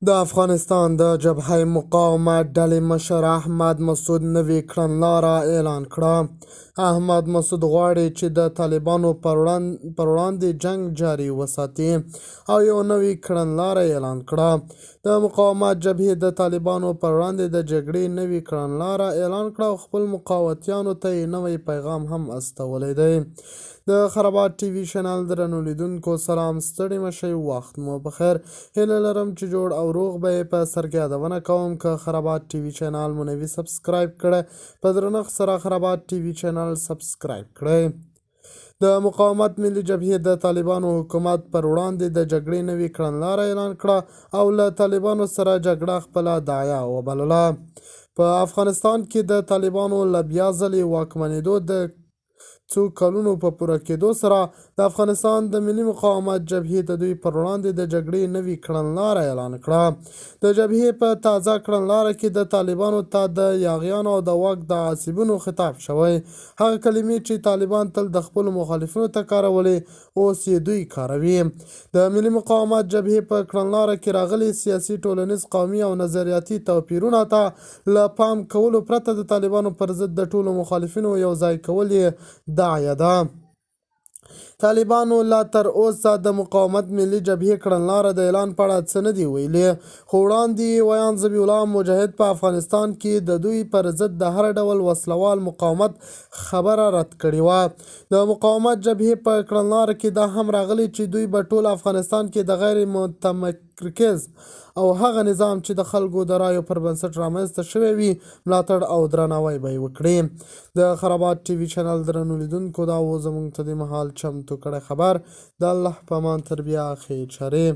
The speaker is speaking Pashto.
د افغانستان د جبهه مقاومت ډلې مشر احمد مسعود نوې کړنلاره اعلان کړه. احمد مسعود غواړي چې د طالبانو پر وړاندې جنگ جاري وساتي او یو نوې کړنلاره اعلان کړه. د مقاومت جبهې د طالبانو پر وړاندې د جګړې نوې کړنلاره اعلان کړه او خپل مقاومتیانو ته یې نوی پیغام هم استولی دی. د خرابات ټي وي چینل درنو لیدونکو سلام، ستړي مشئ، وخت مو بخیر. هیله لرم چې جوړ او روغ به یې په سر کې یادونه کوم که خرابات ټي وي چینل مو نوي سبسکرایب کړی، په درنښت سره خرابات ټي وي چینل سبسکرایب کړئ. د مقاومت ملي جبهې د طالبانو حکومت پر وړاندې د جګړې نوې کړنلاره اعلان کړه او له طالبانو سره جګړه خپله داعیه وبلله. په افغانستان کې د طالبانو له بیا ځلې واکمنېدو د څو کلونو په پوره کېدو سره د افغانستان د ملي مقاومت جبهې د دوی پر وړاندې د جګړې نوې کړنلاره اعلان کړه. د جبهې په تازه کړنلاره کې د طالبانو ته د یاغیانو او د واک د عصبونو خطاب شوی. هغه کلمې چې طالبان تل د خپلو مخالفینو ته کارولې اوس یې دوی کاروي. د ملي مقاومت جبهې په کړنلاره کې راغلي سیاسي، ټولنیز، قومي او نظریاتي توپیرونو ته له پام کولو پرته د طالبانو پر ضد د ټولو مخالفینو یو ځای کول یې داعیه ده. طالبانو لا تر اوسه د مقاومت ملي جبهې کړنلاره د اعلان په اړه څه نه دي ویلي، خو وړاندې ویان ذبیح الله مجاهد په افغانستان کې د دوی پر ضد د هر ډول وسلوال مقاومت خبره رد کړې وه. د مقاومت جبهې په کړنلاره کې دا هم راغلي چې دوی په ټول افغانستان کې د غیر متمرکز او هغه نظام چې د خلکو د رایو پر بنسټ رامنځته شوی وي ملاتړ او درناوی به یې وکړي. د خرابات ټي وي چینل درنو لیدونکو دا و زموږ ته د مهال چمتو کړی خبر. د الله په امان تر بیا خیر چارې.